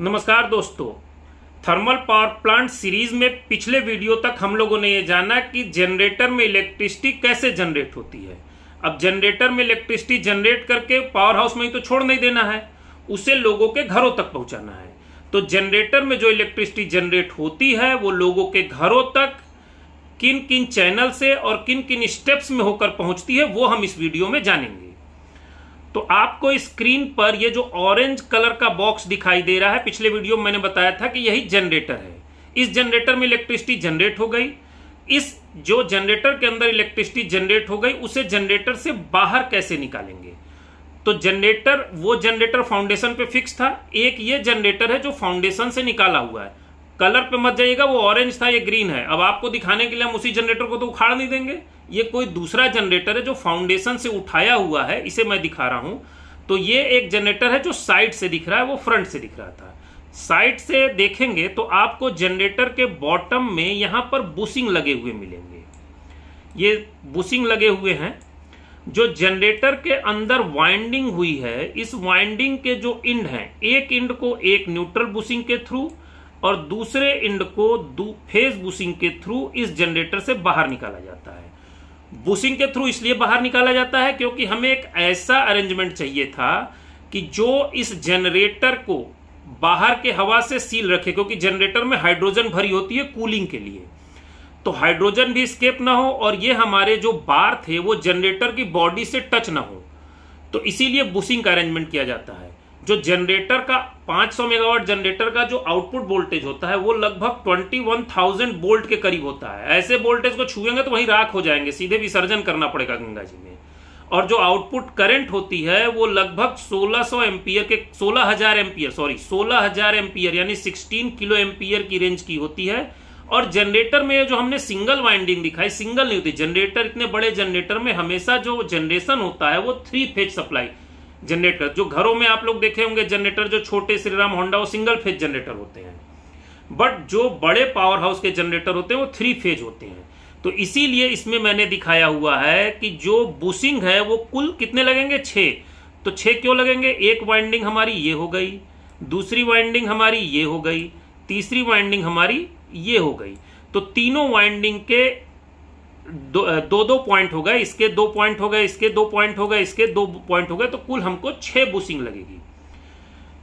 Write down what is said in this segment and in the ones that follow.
नमस्कार दोस्तों, thermal power plant series में पिछले वीडियो तक हम लोगों ने ये जाना कि जनरेटर में इलेक्ट्रिसिटी कैसे जनरेट होती है। अब जनरेटर में इलेक्ट्रिसिटी जनरेट करके पावर हाउस में ही तो छोड़ नहीं देना है, उसे लोगों के घरों तक पहुंचाना है। तो जनरेटर में जो इलेक्ट्रिसिटी जनरेट होती है वो लोगों के घरों तक किन किन चैनल से और किन किन स्टेप्स में होकर पहुंचती है वो हम इस वीडियो में जानेंगे। तो आपको स्क्रीन पर ये जो ऑरेंज कलर का बॉक्स दिखाई दे रहा है, पिछले वीडियो में मैंने बताया था कि यही जनरेटर है। इस जनरेटर में इलेक्ट्रिसिटी जनरेट हो गई। इस जो जनरेटर के अंदर इलेक्ट्रिसिटी जनरेट हो गई उसे जनरेटर से बाहर कैसे निकालेंगे। तो जनरेटर, वो जनरेटर फाउंडेशन पे फिक्स था। एक ये जनरेटर है जो फाउंडेशन से निकाला हुआ है। कलर पे मत जाइएगा, वो ऑरेंज था, ये ग्रीन है। अब आपको दिखाने के लिए हम उसी जनरेटर को तो उखाड़ नहीं देंगे। ये कोई दूसरा जनरेटर है जो फाउंडेशन से उठाया हुआ है, इसे मैं दिखा रहा हूं। तो ये एक जनरेटर है जो साइड से दिख रहा है, वो फ्रंट से दिख रहा था। साइड से देखेंगे तो आपको जनरेटर के बॉटम में यहां पर बुशिंग लगे हुए मिलेंगे। ये बुशिंग लगे हुए हैं। जो जनरेटर के अंदर वाइंडिंग हुई है, इस वाइंडिंग के जो इंड हैं, एक इंड को एक न्यूट्रल बुशिंग के थ्रू और दूसरे इंड को फेज बुशिंग के थ्रू इस जनरेटर से बाहर निकाला जाता है। बुशिंग के थ्रू इसलिए बाहर निकाला जाता है क्योंकि हमें एक ऐसा अरेंजमेंट चाहिए था कि जो इस जनरेटर को बाहर के हवा से सील रखे, क्योंकि जनरेटर में हाइड्रोजन भरी होती है कूलिंग के लिए। तो हाइड्रोजन भी स्केप ना हो और ये हमारे जो बार थे वो जनरेटर की बॉडी से टच ना हो, तो इसीलिए बुशिंग का अरेंजमेंट किया जाता है। जो जनरेटर का 500 मेगावाट जनरेटर का जो आउटपुट वोल्टेज होता है वो लगभग 21,000 वोल्ट के करीब होता है। ऐसे वोल्टेज को छुएंगे तो वहीं राख हो जाएंगे, सीधे विसर्जन करना पड़ेगा गंगा जी में। और जो आउटपुट करंट होती है वो लगभग 1600 एम्पियर के 16,000 एम्पियर यानी 16 किलो एम्पियर की रेंज की होती है। और जनरेटर में जो हमने सिंगल वाइंडिंग दिखाई, सिंगल नहीं होती। जनरेटर, इतने बड़े जनरेटर में हमेशा जो जनरेशन होता है वो 3 फेज सप्लाई जनरेटर, जो घरों में आप लोग देखे होंगे जनरेटर, जो छोटे श्रीराम होंडा, वो सिंगल फेज जनरेटर होते हैं। बट जो बड़े पावर हाउस के जनरेटर होते हैं वो 3 फेज होते हैं। तो इसीलिए इसमें मैंने दिखाया हुआ है कि जो बुशिंग है वो कुल कितने लगेंगे, 6। तो 6 क्यों लगेंगे? एक वाइंडिंग हमारी ये हो गई, दूसरी वाइंडिंग हमारी ये हो गई, तीसरी वाइंडिंग हमारी ये हो गई। तो तीनों वाइंडिंग के दो पॉइंट हो गए, इसके 2 पॉइंट हो गए, इसके 2 पॉइंट हो गए, इसके 2 पॉइंट हो गए। तो कुल हमको 6 बुशिंग लगेगी।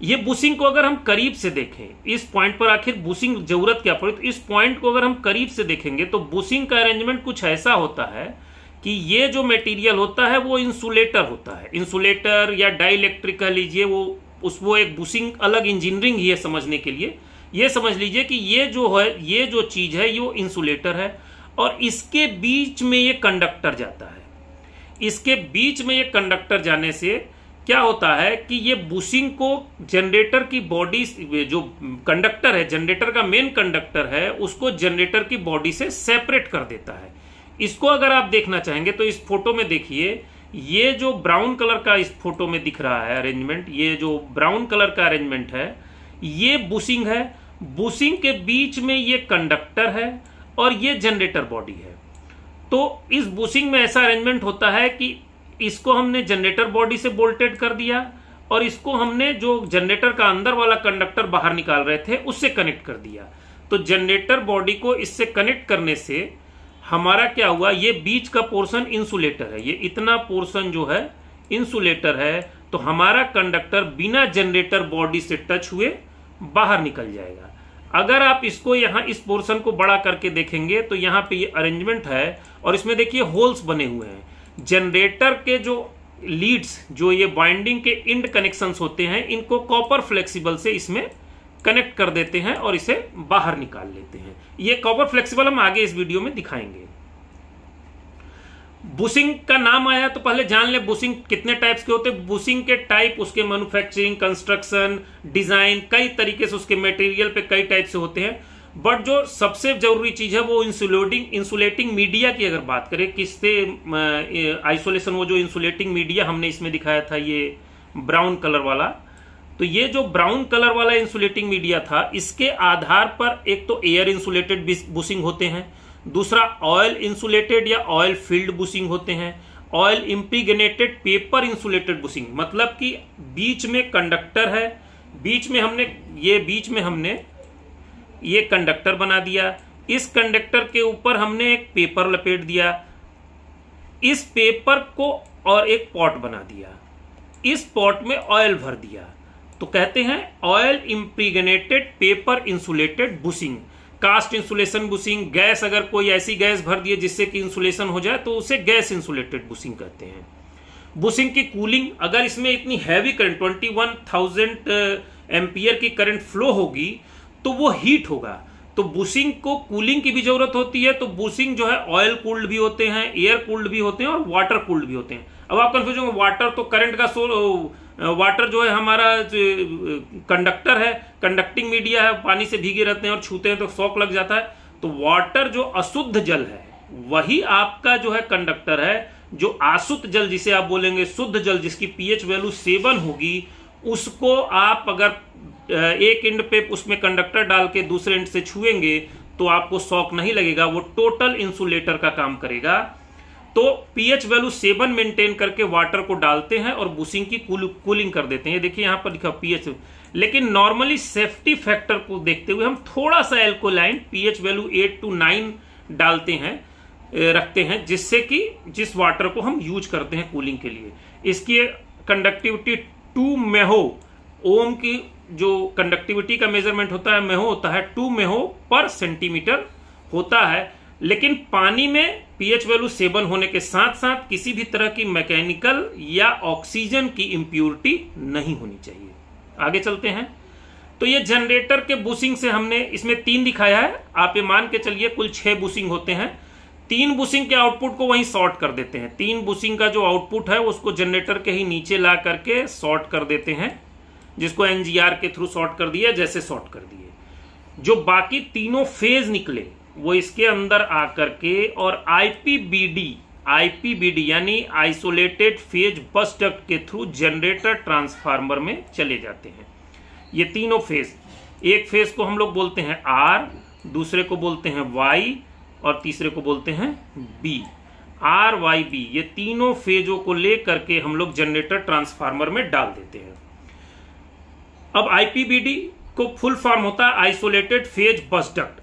ये बुशिंग को अगर हम करीब से देखें, इस पॉइंट पर आखिर बुशिंग जरूरत क्या पड़ी, तो इस पॉइंट को अगर हम करीब से देखेंगे तो बुशिंग का अरेंजमेंट कुछ ऐसा होता है कि ये जो मटेरियल होता है वो इंसुलेटर होता है। इंसुलेटर या डाइइलेक्ट्रिक कह लीजिए, वो एक बुशिंग अलग इंजीनियरिंग ही है समझने के लिए। ये समझ लीजिए कि ये जो है, ये जो चीज है ये इंसुलेटर है और इसके बीच में ये कंडक्टर जाता है। इसके बीच में ये कंडक्टर जाने से क्या होता है कि ये बुशिंग को जनरेटर की बॉडी, जो कंडक्टर है, जनरेटर का मेन कंडक्टर है, उसको जनरेटर की बॉडी से सेपरेट कर देता है। इसको अगर आप देखना चाहेंगे तो इस फोटो में देखिए, ये जो ब्राउन कलर का इस फोटो में दिख रहा है अरेंजमेंट, ये जो ब्राउन कलर का अरेंजमेंट है ये बुशिंग है। बुशिंग के बीच में ये कंडक्टर है और ये जनरेटर बॉडी है। तो इस बुशिंग में ऐसा अरेंजमेंट होता है कि इसको हमने जनरेटर बॉडी से बोल्टेड कर दिया और इसको हमने जो जनरेटर का अंदर वाला कंडक्टर बाहर निकाल रहे थे उससे कनेक्ट कर दिया। तो जनरेटर बॉडी को इससे कनेक्ट करने से हमारा क्या हुआ, ये बीच का पोर्शन इंसुलेटर है, ये इतना पोर्शन जो है इंसुलेटर है। तो हमारा कंडक्टर बिना जनरेटर बॉडी से टच हुए बाहर निकल जाएगा। अगर आप इसको यहां इस पोर्शन को बड़ा करके देखेंगे तो यहां पे ये अरेंजमेंट है और इसमें देखिए होल्स बने हुए हैं। जनरेटर के जो लीड्स, जो ये वाइंडिंग के इंड कनेक्शंस होते हैं, इनको कॉपर फ्लेक्सिबल से इसमें कनेक्ट कर देते हैं और इसे बाहर निकाल लेते हैं। ये कॉपर फ्लेक्सिबल हम आगे इस वीडियो में दिखाएंगे। बुशिंग का नाम आया तो पहले जान ले बुशिंग कितने टाइप्स के होते हैं। बुशिंग के टाइप, उसके मैन्युफैक्चरिंग, कंस्ट्रक्शन, डिजाइन, कई तरीके से उसके मटेरियल पे कई टाइप से होते हैं। बट जो सबसे जरूरी चीज है वो इंसुलेटिंग मीडिया की अगर बात करें, किससे आइसोलेशन, वो जो इंसुलेटिंग मीडिया हमने इसमें दिखाया था ये ब्राउन कलर वाला, तो ये जो ब्राउन कलर वाला इंसुलेटिंग मीडिया था, इसके आधार पर एक तो एयर इंसुलेटेड बुशिंग होते हैं, दूसरा ऑयल इंसुलेटेड या ऑयल फील्ड बुशिंग होते हैं, oil impregnated paper insulated bushing, मतलब कि बीच में कंडक्टर है, बीच में हमने ये कंडक्टर बना दिया। इस कंडक्टर के ऊपर हमने एक पेपर लपेट दिया, इस पेपर को और एक पॉट बना दिया, इस पॉट में ऑयल भर दिया। तो कहते हैं oil impregnated paper insulated bushing, cast insulation bushing. Gas, अगर कोई ऐसी गैस भर दिए जिससे कि इंसुलेशन हो जाए तो उसे गैस इंसुलेटेड बुशिंग कहते हैं। बुशिंग की कूलिंग, अगर इसमें इतनी हैवी करंट 21,000 एम्पियर की करंट फ्लो होगी तो वो हीट होगा, तो बुशिंग को कूलिंग की भी जरूरत होती है। तो बुशिंग जो है ऑयल कूल्ड भी होते हैं, एयर कूल्ड भी होते हैं और वाटर कूल्ड भी होते हैं। अब आप कंफ्यूज होंगे, वाटर तो करंट का वाटर जो है हमारा कंडक्टर है, कंडक्टिंग मीडिया है, पानी से भीगे रहते हैं और छूते हैं तो शॉक लग जाता है। तो वाटर जो अशुद्ध जल है वही आपका जो है कंडक्टर है। जो आशुद्ध जल, जिसे आप बोलेंगे शुद्ध जल, जिसकी पीएच वैल्यू 7 होगी, उसको आप अगर एक एंड पे उसमें कंडक्टर डाल के दूसरे एंड से छुएंगे तो आपको शॉक नहीं लगेगा, वो टोटल इंसुलेटर का काम करेगा। तो पीएच वैल्यू 7 मेंटेन करके वाटर को डालते हैं और बुशिंग की कूलिंग कर देते हैं। ये देखिए यहां पर लिखा पीएच। लेकिन नॉर्मली सेफ्टी फैक्टर को देखते हुए हम थोड़ा सा एल्कोलाइन पीएच वैल्यू 8 to 9 डालते हैं, रखते हैं, जिससे कि जिस वाटर को हम यूज करते हैं कूलिंग के लिए। इसकी कंडक्टिविटी 2 मेहो, ओम की जो कंडक्टिविटी का मेजरमेंट होता है मेहो होता है 2 मेहो पर सेंटीमीटर होता है। लेकिन पानी में पीएच वैल्यू 7 होने के साथ साथ किसी भी तरह की मैकेनिकल या ऑक्सीजन की इंप्योरिटी नहीं होनी चाहिए। आगे चलते हैं। तो ये जनरेटर के बुशिंग से हमने इसमें 3 दिखाया है, आप ये मान के चलिए कुल 6 बुशिंग होते हैं। 3 बुशिंग के आउटपुट को वहीं शॉर्ट कर देते हैं। 3 बुशिंग का जो आउटपुट है उसको जनरेटर के ही नीचे ला करके शॉर्ट कर देते हैं, जिसको एनजीआर के थ्रू शॉर्ट कर दिया, जैसे शॉर्ट कर दिए। जो बाकी तीनों फेज निकले वो इसके अंदर आकर के और आईपीबीडी यानी आइसोलेटेड फेज बस डक्ट के थ्रू जनरेटर ट्रांसफार्मर में चले जाते हैं। ये तीनों फेज, एक फेज को हम लोग बोलते हैं आर, दूसरे को बोलते हैं वाई और तीसरे को बोलते हैं बी। आर वाई बी, ये तीनों फेजों को लेकर के हम लोग जनरेटर ट्रांसफार्मर में डाल देते हैं। अब आईपीबीडी को फुल फॉर्म होता है आइसोलेटेड फेज बस डक्ट।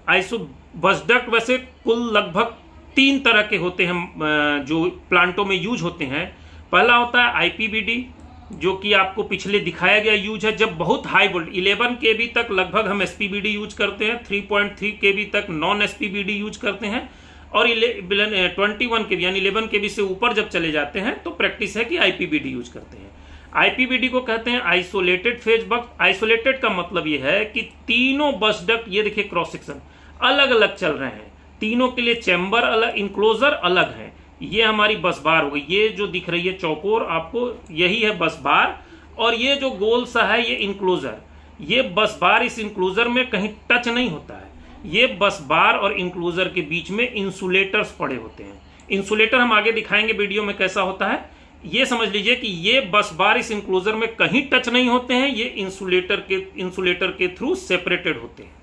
बस डक्ट वैसे कुल लगभग 3 तरह के होते हैं जो प्लांटों में यूज होते हैं। पहला होता है आईपीबीडी, जो कि आपको पिछले दिखाया गया यूज है। जब बहुत हाई वोल्ट 11 केवी तक लगभग हम एसपीबीडी यूज करते हैं, 3.3 केवी तक नॉन एसपीबीडी यूज करते हैं, और 21 केवी यानी 11 केवी से ऊपर जब चले जाते हैं तो प्रैक्टिस है कि आईपीबीडी यूज करते हैं। आईपीबीडी को कहते हैं आइसोलेटेड फेज बस। आइसोलेटेड का मतलब यह है कि तीनों बस डक्ट, ये देखिए क्रॉस सेक्शन अलग अलग चल रहे हैं, तीनों के लिए चैम्बर अलग, इंक्लोजर अलग है। ये हमारी बस बार हो गई, ये जो दिख रही है चौकोर आपको, यही है बस बार, और ये जो गोल सा है ये इंक्लोजर। ये बस बार इस इंक्लोजर में कहीं टच नहीं होता है। ये बस बार और इंक्लोजर के बीच में इंसुलेटर्स पड़े होते हैं। इंसुलेटर हम आगे दिखाएंगे वीडियो में कैसा होता है। ये समझ लीजिए कि ये बस बार इस इंक्लोजर में कहीं टच नहीं होते हैं, ये इंसुलेटर के थ्रू सेपरेटेड होते हैं।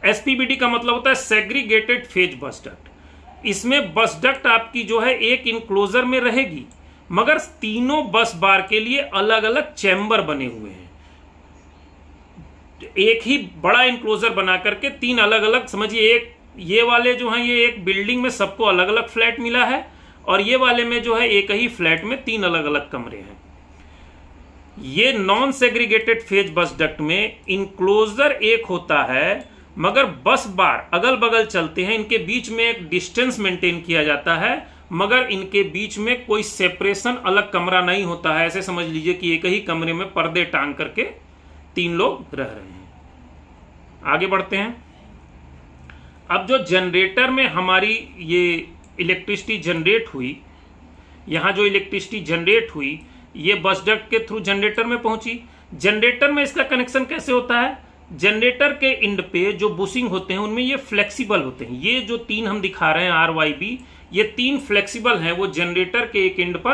एसपीबीडी का मतलब होता है सेग्रीगेटेड फेज बस डक्ट। इसमें बस डक्ट आपकी जो है एक इंक्लोजर में रहेगी, मगर तीनों बस बार के लिए अलग अलग चैम्बर बने हुए हैं। एक ही बड़ा इंक्लोजर बना करके 3 अलग अलग, समझिए एक ये वाले जो हैं ये एक बिल्डिंग में सबको अलग अलग फ्लैट मिला है, और ये वाले में जो है एक ही फ्लैट में 3 अलग अलग कमरे हैं। ये नॉन सेग्रीगेटेड फेज बस डक्ट में इंक्लोजर एक होता है, मगर बस बार अगल बगल चलते हैं, इनके बीच में एक डिस्टेंस मेंटेन किया जाता है, मगर इनके बीच में कोई सेपरेशन, अलग कमरा नहीं होता है। ऐसे समझ लीजिए कि एक ही कमरे में पर्दे टांग करके 3 लोग रह रहे हैं। आगे बढ़ते हैं। अब जो जनरेटर में हमारी ये इलेक्ट्रिसिटी जनरेट हुई, यहां जो इलेक्ट्रिसिटी जनरेट हुई ये बस डक्ट के थ्रू जनरेटर में पहुंची। जनरेटर में इसका कनेक्शन कैसे होता है? जनरेटर के इंड पे जो बुशिंग होते हैं उनमें ये फ्लेक्सिबल होते हैं। ये जो 3 हम दिखा रहे हैं आर वाई बी, ये 3 फ्लेक्सिबल हैं, वो जनरेटर के एक इंड पर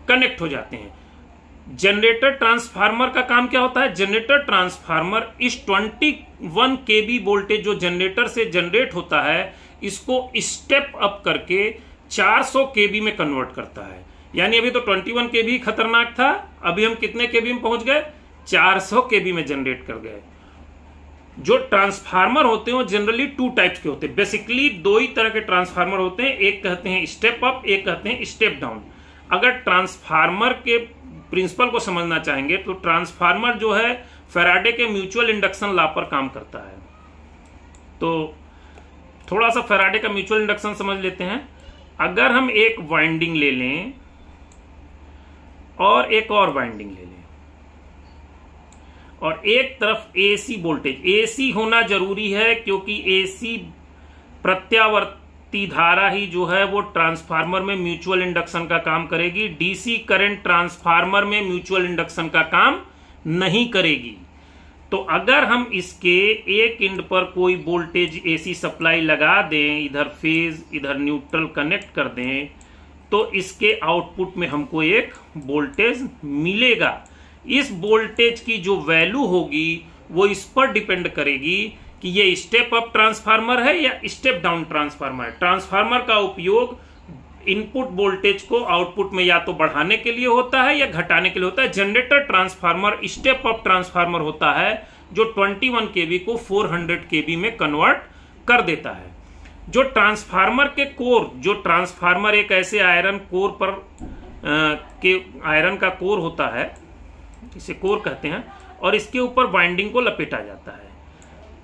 कनेक्ट हो जाते हैं। जनरेटर ट्रांसफार्मर का काम क्या होता है? जनरेटर ट्रांसफार्मर इस 21 केवी वोल्टेज जो जनरेटर से जनरेट होता है, इसको स्टेप अप करके 400 केवी में कन्वर्ट करता है। यानी अभी तो 21 केवी खतरनाक था, अभी हम कितने केवी में पहुंच गए? 400 केवी में जनरेट कर गए। जो ट्रांसफार्मर होते हैं वो जनरली 2 टाइप्स के होते हैं। बेसिकली 2 ही तरह के ट्रांसफार्मर होते हैं, एक कहते हैं स्टेप अप, एक कहते हैं स्टेप डाउन। अगर ट्रांसफार्मर के प्रिंसिपल को समझना चाहेंगे तो ट्रांसफार्मर जो है फैराडे के म्यूचुअल इंडक्शन लॉ पर काम करता है। तो थोड़ा सा फैराडे का म्यूचुअल इंडक्शन समझ लेते हैं। अगर हम एक वाइंडिंग ले लें और एक और वाइंडिंग ले लें और एक तरफ एसी वोल्टेज, एसी होना जरूरी है क्योंकि एसी प्रत्यावर्ती धारा ही जो है वो ट्रांसफार्मर में म्यूचुअल इंडक्शन का काम करेगी। डीसी करंट ट्रांसफार्मर में म्यूचुअल इंडक्शन का काम नहीं करेगी। तो अगर हम इसके एक एंड पर कोई वोल्टेज एसी सप्लाई लगा दें, इधर फेज इधर न्यूट्रल कनेक्ट कर दें, तो इसके आउटपुट में हमको एक वोल्टेज मिलेगा। इस वोल्टेज की जो वैल्यू होगी वो इस पर डिपेंड करेगी कि ये स्टेप अप ट्रांसफार्मर है या स्टेप डाउन ट्रांसफार्मर है। ट्रांसफार्मर का उपयोग इनपुट वोल्टेज को आउटपुट में या तो बढ़ाने के लिए होता है या घटाने के लिए होता है। Generator transformer step up transformer होता है जो 21 केवी को 400 केवी में कन्वर्ट कर देता है। जो ट्रांसफार्मर के कोर, जो ट्रांसफार्मर एक ऐसे आयरन कोर पर के आयरन का कोर होता है, इसे कोर कहते हैं, और इसके ऊपर वाइंडिंग को लपेटा जाता है।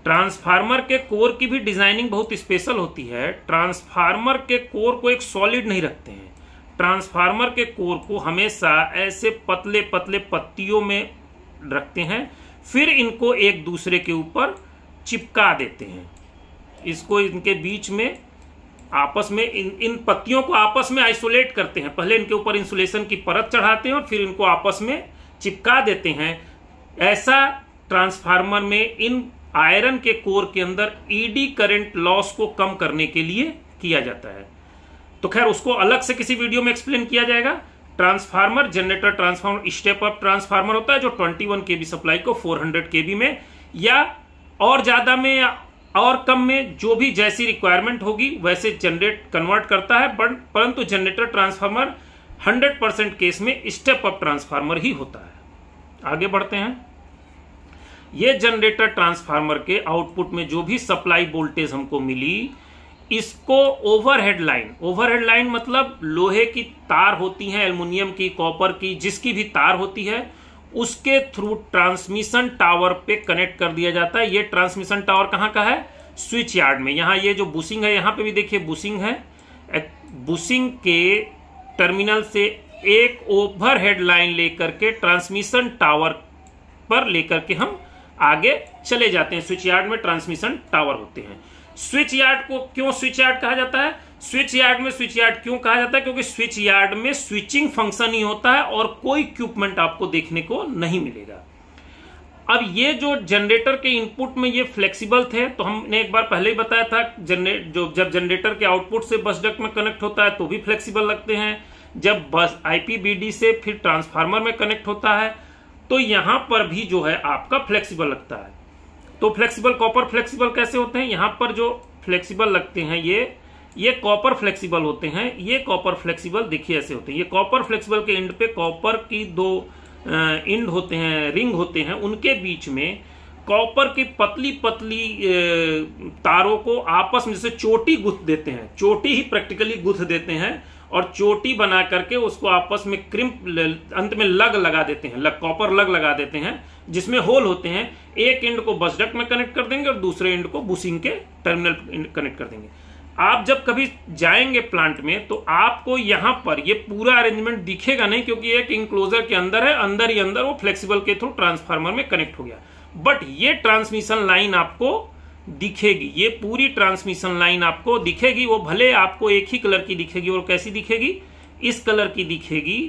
ट्रांसफार्मर के कोर की भी डिजाइनिंग बहुत स्पेशल होती है। ट्रांसफार्मर के कोर को एक सॉलिड नहीं रखते हैं। ट्रांसफार्मर के कोर को हमेशा ऐसे पतले पतले पत्तियों में रखते हैं, फिर इनको एक दूसरे के ऊपर चिपका देते हैं। इसको इनके बीच में आपस में इन पत्तियों को आपस में आइसोलेट करते हैं। पहले इनके ऊपर इंसुलेशन की परत चढ़ाते हैं और फिर इनको आपस में चिपका देते हैं। ऐसा ट्रांसफार्मर में इन आयरन के कोर के अंदर ईडी करंट लॉस को कम करने के लिए किया जाता है। तो खैर उसको अलग से किसी वीडियो में एक्सप्लेन किया जाएगा। Transformer, generator transformer step up transformer होता है जो 21 केवी सप्लाई को 400 केवी में या और ज्यादा में या और कम में, जो भी जैसी रिक्वायरमेंट होगी वैसे कन्वर्ट करता है। परंतु जनरेटर ट्रांसफार्मर 100% केस में स्टेप अप ट्रांसफार्मर ही होता है। आगे बढ़ते हैं। ये जनरेटर ट्रांसफार्मर के आउटपुट में जो भी सप्लाई वोल्टेज हमको मिली, इसको ओवरहेड लाइन मतलब लोहे की तार होती है, एल्युमिनियम की, कॉपर की, जिसकी भी तार होती है, उसके थ्रू ट्रांसमिशन टावर पे कनेक्ट कर दिया जाता है। ये ट्रांसमिशन टावर कहाँ का है? स्विच यार्ड में। यहाँ ये जो बुशिंग है, यहाँ पे भी देखिए बुशिंग है। बुशिंग के टर्मिनल से एक ओवरहेड लाइन लेकर के ट्रांसमिशन टावर पर लेकर के हम आगे चले जाते हैं। स्विच यार्ड में ट्रांसमिशन टावर होते हैं। स्विच यार्ड को क्यों स्विच यार्ड कहा जाता है? स्विच यार्ड क्यों कहा जाता है? क्योंकि स्विच यार्ड में स्विचिंग फंक्शन ही होता है और कोई इक्विपमेंट आपको देखने को नहीं मिलेगा। अब ये जो जनरेटर के इनपुट में ये फ्लेक्सिबल थे, तो हमने एक बार पहले ही बताया था, जब जनरेटर के आउटपुट से बस डक्ट में कनेक्ट होता है तो भी फ्लेक्सिबल लगते हैं। जब बस आईपीबीडी से फिर ट्रांसफार्मर में कनेक्ट होता है तो यहां पर भी जो है आपका फ्लेक्सिबल लगता है। तो फ्लेक्सिबल, कॉपर फ्लेक्सिबल कैसे होते हैं? यहां पर जो फ्लेक्सिबल लगते हैं ये कॉपर फ्लेक्सिबल होते हैं। ये कॉपर फ्लेक्सिबल देखिए ऐसे होते हैं। ये कॉपर फ्लेक्सिबल के एंड पे कॉपर की 2 एंड होते हैं, रिंग होते हैं, उनके बीच में कॉपर की पतली पतली तारों को आपस में जैसे चोटी गुथ देते हैं, चोटी ही प्रैक्टिकली गुथ देते हैं और चोटी बना करके उसको आपस में क्रिम्प, अंत में लग लगा देते हैं, कॉपर लग लगा देते हैं जिसमें होल होते हैं। एक एंड को बस डक्ट में कनेक्ट कर देंगे और दूसरे एंड को बुशिंग के टर्मिनल कनेक्ट कर देंगे। आप जब कभी जाएंगे प्लांट में तो आपको यहां पर ये पूरा अरेंजमेंट दिखेगा नहीं, क्योंकि एक इंक्लोजर के अंदर है, अंदर ही अंदर वो फ्लेक्सिबल के थ्रू ट्रांसफार्मर में कनेक्ट हो गया। बट ये ट्रांसमिशन लाइन आपको दिखेगी, ये पूरी ट्रांसमिशन लाइन आपको दिखेगी। वो भले आपको एक ही कलर की दिखेगी, और कैसी दिखेगी? इस कलर की दिखेगी,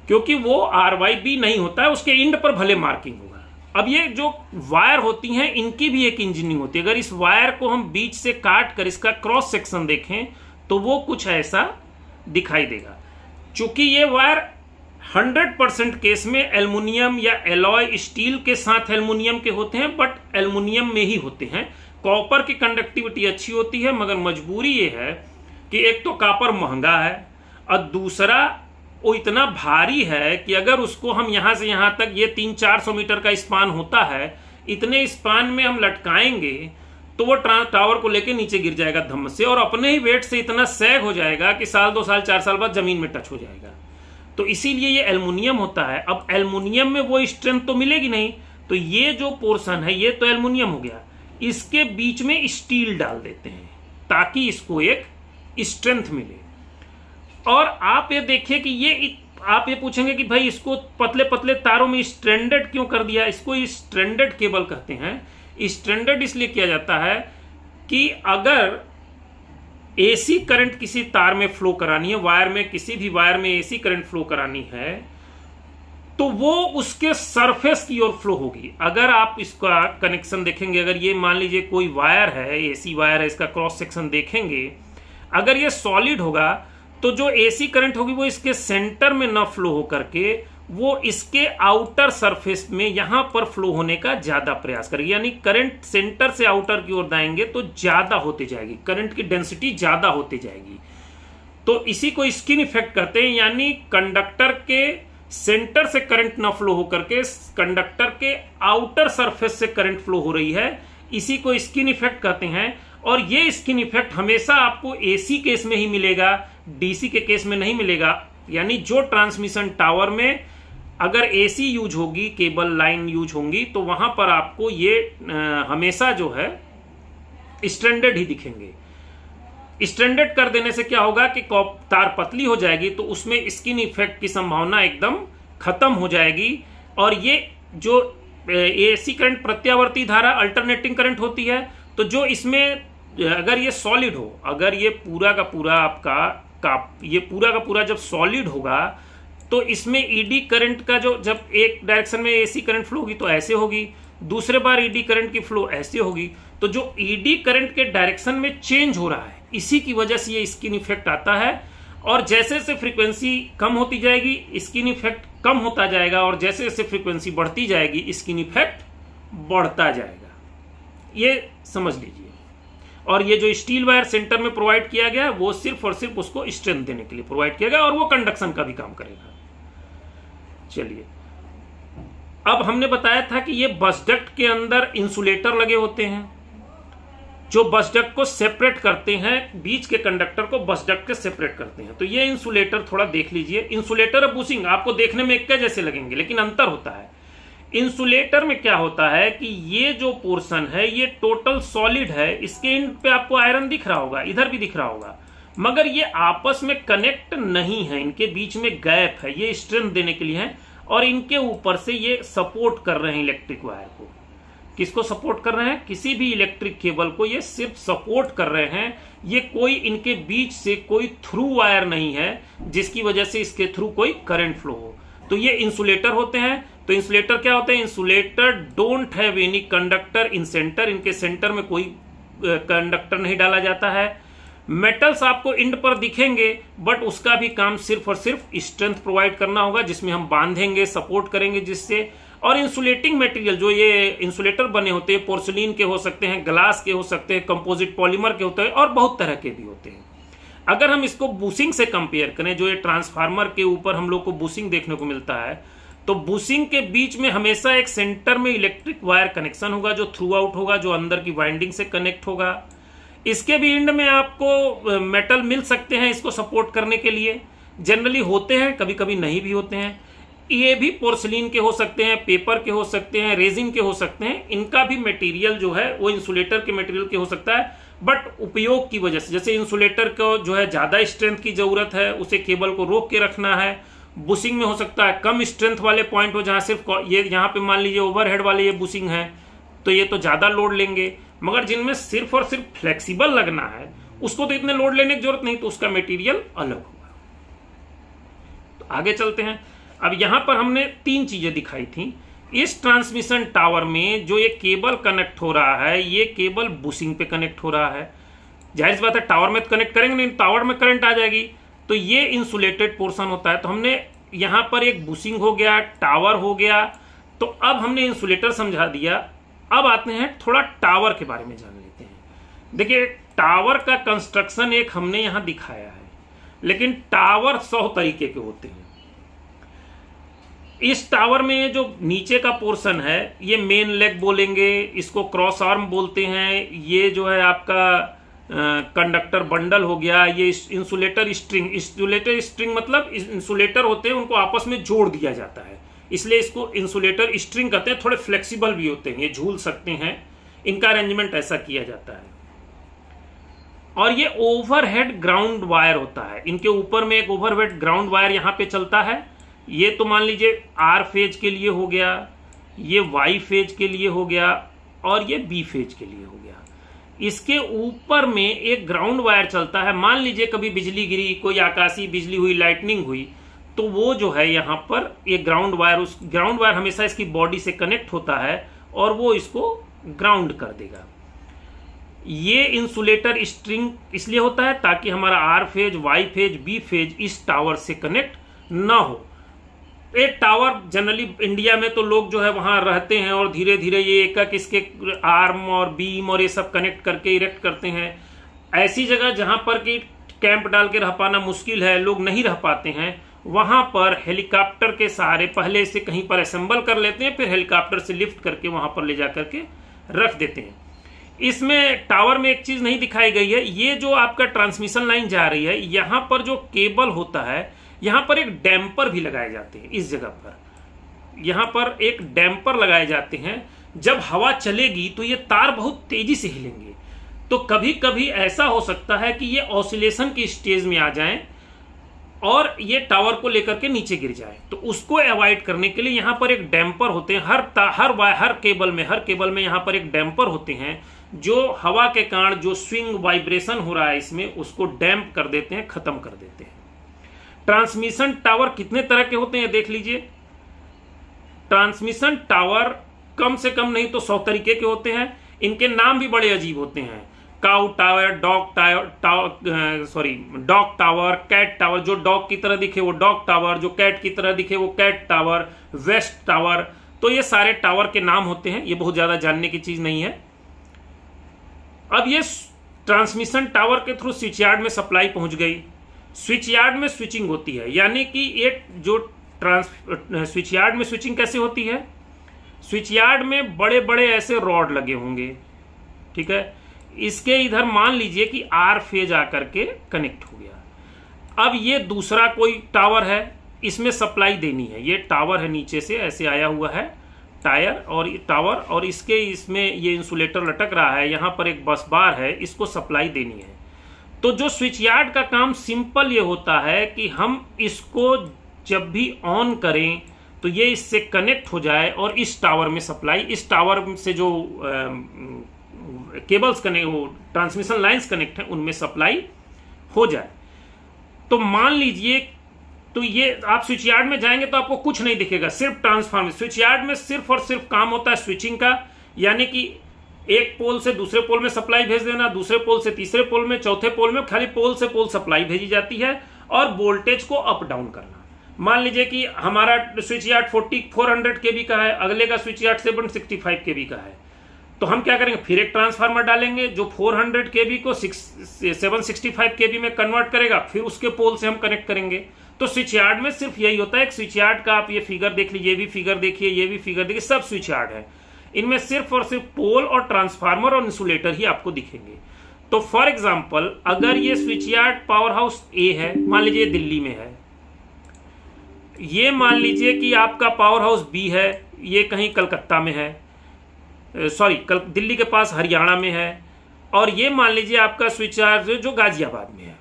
क्योंकि वो RYB नहीं होता है, उसके एंड पर भले मार्किंग होगा। अब ये जो वायर होती हैं इनकी भी एक इंजीनियरिंग होती है। अगर इस वायर को हम बीच से काट कर इसका क्रॉस सेक्शन देखें तो वो कुछ ऐसा दिखाई देगा। चूंकि ये वायर 100% केस में एल्युमिनियम या एलॉय स्टील के साथ एल्युमिनियम के होते हैं, बट एल्युमिनियम में ही होते हैं। कॉपर की कंडक्टिविटी अच्छी होती है, मगर मजबूरी ये है कि एक तो कॉपर महंगा है और दूसरा वो इतना भारी है कि अगर उसको हम यहां से यहां तक, ये 300-400 मीटर का स्पान होता है, इतने स्पान में हम लटकाएंगे तो वो टावर को लेके नीचे गिर जाएगा धम्म से, और अपने ही वेट से इतना सैग हो जाएगा कि साल 2 साल 4 साल बाद जमीन में टच हो जाएगा। तो इसीलिए ये एल्युमिनियम होता है। अब एल्युमिनियम में वो स्ट्रेंथ तो मिलेगी नहीं, तो ये जो पोर्शन है ये तो एल्युमिनियम हो गया, इसके बीच में स्टील डाल देते हैं ताकि इसको एक स्ट्रेंथ मिले। और आप ये देखिए कि आप ये पूछेंगे कि भाई इसको पतले पतले तारों में स्ट्रैंडेड क्यों कर दिया। इसको स्ट्रैंडेड केबल कहते हैं। स्ट्रैंडेड इसलिए किया जाता है कि अगर एसी करंट किसी तार में फ्लो करानी है, वायर में, किसी भी वायर में एसी करंट फ्लो करानी है, तो वो उसके सरफेस की ओर फ्लो होगी। अगर आप इसका कनेक्शन देखेंगे, अगर ये मान लीजिए कोई वायर है, एसी वायर है, इसका क्रॉस सेक्शन देखेंगे, अगर ये सॉलिड होगा तो जो एसी करंट होगी वो इसके सेंटर में न फ्लो होकर के वो इसके आउटर सरफेस में यहां पर फ्लो होने का ज्यादा प्रयास करेगी। यानी करंट सेंटर से आउटर की ओर दाएंगे तो ज्यादा होती जाएगी, करंट की डेंसिटी ज्यादा होती जाएगी। तो इसी को स्किन इफेक्ट कहते हैं। यानी कंडक्टर के सेंटर से करंट न फ्लो होकर के कंडक्टर के आउटर सरफेस से करंट फ्लो हो रही है, इसी को स्किन इफेक्ट कहते हैं। और ये स्किन इफेक्ट हमेशा आपको एसी केस में ही मिलेगा, डीसी के केस में नहीं मिलेगा। यानी जो ट्रांसमिशन टावर में अगर एसी यूज होगी, केबल लाइन यूज होंगी, तो वहां पर आपको ये हमेशा जो है स्ट्रैंडेड ही दिखेंगे। स्ट्रैंडेड कर देने से क्या होगा कि तार पतली हो जाएगी, तो उसमें स्किन इफेक्ट की संभावना एकदम खत्म हो जाएगी। और ये जो एसी करंट प्रत्यावर्ती धारा अल्टरनेटिंग करंट होती है, तो जो इसमें अगर ये सॉलिड हो, अगर ये पूरा का पूरा ये पूरा का पूरा जब सॉलिड होगा तो इसमें ईडी करंट का जो, जब एक डायरेक्शन में एसी करंट फ्लो होगी तो ऐसे होगी, दूसरे बार ईडी करंट की फ्लो ऐसे होगी। तो जो ईडी करंट के डायरेक्शन में चेंज हो रहा है, इसी की वजह से ये स्किन इफेक्ट आता है। और जैसे जैसे फ्रीक्वेंसी कम होती जाएगी स्किन इफेक्ट कम होता जाएगा, और जैसे जैसे फ्रीक्वेंसी बढ़ती जाएगी स्किन इफेक्ट बढ़ता जाएगा। ये समझ लीजिए। और ये जो स्टील वायर सेंटर में प्रोवाइड किया गया वो सिर्फ और सिर्फ उसको स्ट्रेंथ देने के लिए प्रोवाइड किया गया, और वो कंडक्शन का भी काम करेगा। चलिए, अब हमने बताया था कि ये बस डक्ट के अंदर इंसुलेटर लगे होते हैं जो बस डक्ट को सेपरेट करते हैं, बीच के कंडक्टर को बस डक्ट के सेपरेट करते हैं। तो ये इंसुलेटर थोड़ा देख लीजिए। इंसुलेटर और बुशिंग आपको देखने में एक जैसे लगेंगे, लेकिन अंतर होता है। इंसुलेटर में क्या होता है कि ये जो पोर्शन है ये टोटल सॉलिड है, इसके एंड पे आपको आयरन दिख रहा होगा, इधर भी दिख रहा होगा, मगर ये आपस में कनेक्ट नहीं है, इनके बीच में गैप है। ये स्ट्रेंथ देने के लिए है, और इनके ऊपर से ये सपोर्ट कर रहे हैं इलेक्ट्रिक वायर को। किसको सपोर्ट कर रहे हैं? किसी भी इलेक्ट्रिक केबल को ये सिर्फ सपोर्ट कर रहे हैं। ये कोई इनके बीच से कोई थ्रू वायर नहीं है जिसकी वजह से इसके थ्रू कोई करंट फ्लो हो। तो ये इंसुलेटर होते हैं। तो इंसुलेटर क्या होते हैं? Insulator don't have any conductor in centre, इनके सेंटर में कोई कंडक्टर नहीं डाला जाता है। मेटल्स आपको इंड पर दिखेंगे, बट उसका भी काम सिर्फ और सिर्फ स्ट्रेंथ प्रोवाइड करना होगा, जिसमें हम बांधेंगे, सपोर्ट करेंगे जिससे। और इंसुलेटिंग मटेरियल जो ये इंसुलेटर बने होते हैं, पोर्सिलीन के हो सकते हैं, ग्लास के हो सकते हैं, कंपोजिट पॉलीमर के होते हैं, और बहुत तरह के भी होते हैं। अगर हम इसको बुशिंग से कंपेयर करें, जो ये ट्रांसफार्मर के ऊपर हम लोग को बुशिंग देखने को मिलता है, तो बुशिंग के बीच में हमेशा एक सेंटर में इलेक्ट्रिक वायर कनेक्शन होगा जो थ्रू आउट होगा, जो अंदर की वाइंडिंग से कनेक्ट होगा। इसके भी एंड में आपको मेटल मिल सकते हैं इसको सपोर्ट करने के लिए, जनरली होते हैं, कभी कभी नहीं भी होते हैं। ये भी पोर्सिलीन के हो सकते हैं, पेपर के हो सकते हैं, रेजिन के हो सकते हैं। इनका भी मटेरियल जो है वो इंसुलेटर के मटेरियल के हो सकता है, बट उपयोग की वजह से, जैसे इंसुलेटर को जो है ज्यादा स्ट्रेंथ की जरूरत है, उसे केबल को रोक के रखना है। बुशिंग में हो सकता है कम स्ट्रेंथ वाले पॉइंट हो, जहां सिर्फ ये यहाँ पे मान लीजिए ओवरहेड वाले ये बुशिंग है, तो ये तो ज्यादा लोड लेंगे। मगर जिनमें सिर्फ और सिर्फ फ्लेक्सिबल लगना है, उसको तो इतने लोड लेने की जरूरत नहीं, तो उसका मटेरियल अलग होगा। तो आगे चलते हैं। अब यहां पर हमने 3 चीजें दिखाई थी। इस ट्रांसमिशन टावर में जो ये केबल कनेक्ट हो रहा है, ये केबल बुशिंग पे कनेक्ट हो रहा है। जाहिर सी बात है, टावर में कनेक्ट करेंगे नहीं, टावर में करंट आ जाएगी। तो ये इंसुलेटेड पोर्शन होता है। तो हमने यहां पर एक बुशिंग हो गया, टावर हो गया। तो अब हमने इंसुलेटर समझा दिया। अब आते हैं थोड़ा टावर के बारे में जान लेते हैं। देखिए, टावर का कंस्ट्रक्शन एक हमने यहां दिखाया है, लेकिन टावर 100 तरीके के होते हैं। इस टावर में जो नीचे का पोर्शन है ये मेन लेग बोलेंगे, इसको क्रॉस आर्म बोलते हैं। ये जो है आपका कंडक्टर बंडल हो गया। ये इंसुलेटर स्ट्रिंग मतलब इंसुलेटर होते हैं, उनको आपस में जोड़ दिया जाता है, इसलिए इसको इंसुलेटर स्ट्रिंग कहते हैं। थोड़े फ्लेक्सिबल भी होते हैं, ये झूल सकते हैं, इनका अरेंजमेंट ऐसा किया जाता है। और ये ओवरहेड ग्राउंड वायर होता है, इनके ऊपर में एक ओवरहेड ग्राउंड वायर यहां पे चलता है। ये तो मान लीजिए आर फेज के लिए हो गया, ये वाई फेज के लिए हो गया, और ये बी फेज के लिए हो गया। इसके ऊपर में एक ग्राउंड वायर चलता है। मान लीजिए कभी बिजली गिरी, कोई आकाशीय बिजली हुई, लाइटनिंग हुई, तो वो जो है यहाँ पर एक ग्राउंड वायर, उस ग्राउंड वायर हमेशा इसकी बॉडी से कनेक्ट होता है और वो इसको ग्राउंड कर देगा। ये इंसुलेटर स्ट्रिंग इसलिए होता है ताकि हमारा R phase, Y phase, B phase इस टावर से कनेक्ट ना हो। एक टावर जनरली इंडिया में तो लोग जो है वहां रहते हैं और धीरे धीरे ये एक एक इसके आर्म और बीम और ये सब कनेक्ट करके इरेक्ट करते हैं। ऐसी जगह जहां पर कि कैंप डाल के रह पाना मुश्किल है, लोग नहीं रह पाते हैं, वहां पर हेलीकॉप्टर के सहारे पहले से कहीं पर असेंबल कर लेते हैं, फिर हेलीकॉप्टर से लिफ्ट करके वहां पर ले जाकर के रख देते हैं। इसमें टावर में एक चीज नहीं दिखाई गई है, ये जो आपका ट्रांसमिशन लाइन जा रही है, यहां पर जो केबल होता है, यहां पर एक डैम्पर भी लगाए जाते हैं। इस जगह पर यहां पर एक डैम्पर लगाए जाते हैं। जब हवा चलेगी तो ये तार बहुत तेजी से हिलेंगे, तो कभी कभी ऐसा हो सकता है कि ये ऑसिलेशन की स्टेज में आ जाएं और ये टावर को लेकर के नीचे गिर जाए। तो उसको अवॉइड करने के लिए यहां पर एक डैम्पर होते हैं। हर केबल में यहां पर एक डैम्पर होते हैं, जो हवा के कारण जो स्विंग वाइब्रेशन हो रहा है इसमें, उसको डैम्प कर देते हैं, खत्म कर देते हैं। ट्रांसमिशन टावर कितने तरह के होते हैं देख लीजिए। ट्रांसमिशन टावर कम से कम नहीं तो 100 तरीके के होते हैं। इनके नाम भी बड़े अजीब होते हैं। Cow tower, dog tower, cat tower, जो डॉग की तरह दिखे वो डॉग टावर, जो कैट की तरह दिखे वो कैट टावर, वेस्ट टावर। तो ये सारे टावर के नाम होते हैं, ये बहुत ज्यादा जानने की चीज नहीं है। अब ये ट्रांसमिशन टावर के थ्रू स्विच यार्ड में सप्लाई पहुंच गई। स्विच यार्ड में स्विचिंग होती है, यानी कि एक जो स्विच यार्ड में स्विचिंग कैसे होती है, स्विच यार्ड में बड़े बड़े ऐसे रॉड लगे होंगे, ठीक है। इसके इधर मान लीजिए कि आर फेज आकर के कनेक्ट हो गया। अब ये दूसरा कोई टावर है, इसमें सप्लाई देनी है। ये टावर है, नीचे से ऐसे आया हुआ है टायर और टावर, और इसमें ये इंसुलेटर लटक रहा है। यहां पर एक बस बार है, इसको सप्लाई देनी है। तो जो स्विच यार्ड का काम सिंपल ये होता है कि हम इसको जब भी ऑन करें तो ये इससे कनेक्ट हो जाए और इस टावर में सप्लाई, इस टावर से जो केबल्स कनेक्ट, वो ट्रांसमिशन लाइंस कनेक्ट है, उनमें सप्लाई हो जाए। तो मान लीजिए, तो ये आप स्विच यार्ड में जाएंगे तो आपको कुछ नहीं दिखेगा, सिर्फ ट्रांसफार्मर। स्विच यार्ड में सिर्फ और सिर्फ काम होता है स्विचिंग का, यानी कि एक पोल से दूसरे पोल में सप्लाई भेज देना, दूसरे पोल से तीसरे पोल में, चौथे पोल में, खाली पोल से पोल सप्लाई भेजी जाती है और वोल्टेज को अप डाउन करना। मान लीजिए कि हमारा स्विच यार्ड 400 केवी का है, अगले का स्विच यार्ड 765 केवी का है, तो हम क्या करेंगे, फिर एक ट्रांसफार्मर डालेंगे जो 400 केवी को 765 केवी में कन्वर्ट करेगा, फिर उसके पोल से हम कनेक्ट करेंगे। तो स्विच यार्ड में सिर्फ यही होता है। एक स्विच यार्ड का आप ये फिगर देख लीजिए, ये भी फिगर देखिए, ये भी फिगर देखिए, सब स्विच यार्ड है। इनमें सिर्फ और सिर्फ पोल और ट्रांसफार्मर और इंसुलेटर ही आपको दिखेंगे। तो फॉर एग्जांपल, अगर ये स्विच यार्ड पावर हाउस ए है, मान लीजिए दिल्ली में है, ये मान लीजिए कि आपका पावर हाउस बी है, ये कहीं कलकत्ता में है, दिल्ली के पास हरियाणा में है, और ये मान लीजिए आपका स्विच यार्ड जो गाजियाबाद में है।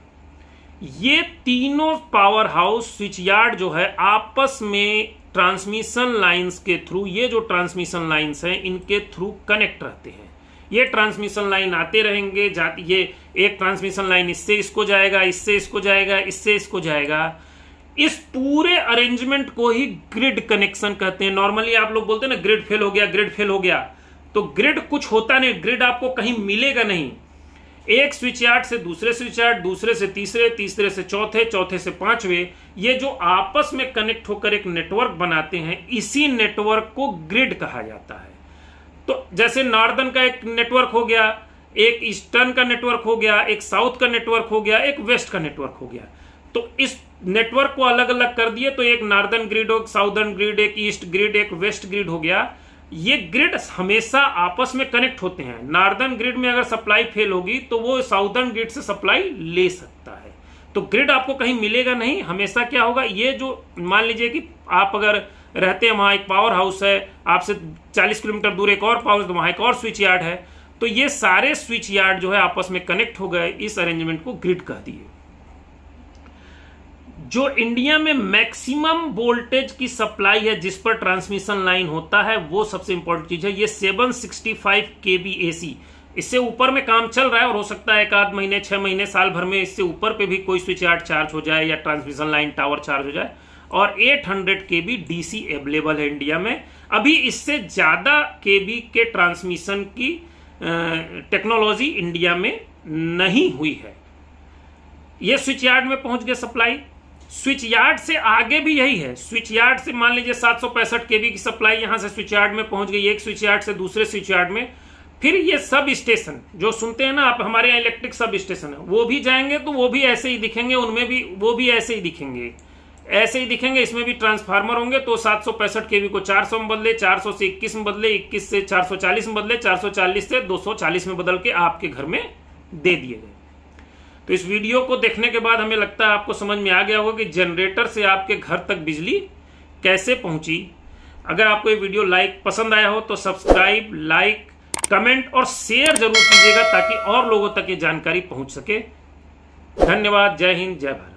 ये तीनों पावर हाउस स्विच यार्ड जो है आपस में ट्रांसमिशन लाइंस के थ्रू, ये जो ट्रांसमिशन लाइंस हैं इनके थ्रू कनेक्ट रहते हैं। ये ट्रांसमिशन लाइन आते रहेंगे, ये एक ट्रांसमिशन लाइन इससे इसको जाएगा, इससे इसको जाएगा, इससे इसको जाएगा। इस पूरे अरेंजमेंट को ही ग्रिड कनेक्शन कहते हैं। नॉर्मली आप लोग बोलते हैं ना ग्रिड फेल हो गया, ग्रिड फेल हो गया, तो ग्रिड कुछ होता नहीं, ग्रिड आपको कहीं मिलेगा नहीं। एक स्विच यार्ड से दूसरे स्विच यार्ड, दूसरे से तीसरे, तीसरे से चौथे, चौथे से पांचवे, ये जो आपस में कनेक्ट होकर एक नेटवर्क बनाते हैं, इसी नेटवर्क को ग्रिड कहा जाता है। तो जैसे नॉर्दर्न का एक नेटवर्क हो गया, एक ईस्टर्न का नेटवर्क हो गया, एक साउथ का नेटवर्क हो गया, एक वेस्ट का नेटवर्क हो गया। तो इस नेटवर्क को अलग अलग कर दिए, तो एक नॉर्दर्न ग्रिड, एक साउदर्न ग्रिड, एक ईस्ट ग्रिड, एक वेस्ट ग्रिड हो गया। ये ग्रिड हमेशा आपस में कनेक्ट होते हैं। नॉर्दर्न ग्रिड में अगर सप्लाई फेल होगी तो वो साउदर्न ग्रिड से सप्लाई ले सकता है। तो ग्रिड आपको कहीं मिलेगा नहीं, हमेशा क्या होगा, ये जो मान लीजिए कि आप अगर रहते हैं, वहां एक पावर हाउस है, आपसे 40 किलोमीटर दूर एक और पावर, तो वहां एक और स्विच यार्ड है, तो ये सारे स्विच यार्ड जो है आपस में कनेक्ट हो गए, इस अरेंजमेंट को ग्रिड कह दिए। जो इंडिया में मैक्सिमम वोल्टेज की सप्लाई है जिस पर ट्रांसमिशन लाइन होता है, वो सबसे इंपॉर्टेंट चीज है, ये 765 kV AC। इससे ऊपर में काम चल रहा है और हो सकता है एक आध महीने, 6 महीने, साल भर में इससे ऊपर पे भी कोई स्विच यार्ड चार्ज हो जाए या ट्रांसमिशन लाइन टावर चार्ज हो जाए। और 800 kV DC अवेलेबल है इंडिया में। अभी इससे ज्यादा kV के ट्रांसमिशन की टेक्नोलॉजी इंडिया में नहीं हुई है। ये स्विच यार्ड में पहुंच गए सप्लाई। स्विच यार्ड से आगे भी यही है। स्विच यार्ड से मान लीजिए 765 kV की सप्लाई यहां से स्विच यार्ड में पहुंच गई, एक स्विच यार्ड से दूसरे स्विच यार्ड में। फिर ये सब स्टेशन जो सुनते हैं ना आप, हमारे यहाँ इलेक्ट्रिक सब स्टेशन है, वो भी जाएंगे तो वो भी ऐसे ही दिखेंगे, उनमें भी वो भी ऐसे ही दिखेंगे, ऐसे ही दिखेंगे। इसमें भी ट्रांसफार्मर होंगे, तो 765 kV को 400 में बदले, 400 से 21 में बदले, 21 से 440 में बदले, 440 से 240 में बदल के आपके घर में दे दिए गए। तो इस वीडियो को देखने के बाद हमें लगता है आपको समझ में आ गया होगा कि जनरेटर से आपके घर तक बिजली कैसे पहुंची। अगर आपको ये वीडियो पसंद आया हो तो सब्सक्राइब, लाइक, कमेंट और शेयर जरूर कीजिएगा ताकि और लोगों तक ये जानकारी पहुंच सके। धन्यवाद। जय हिंद, जय भारत।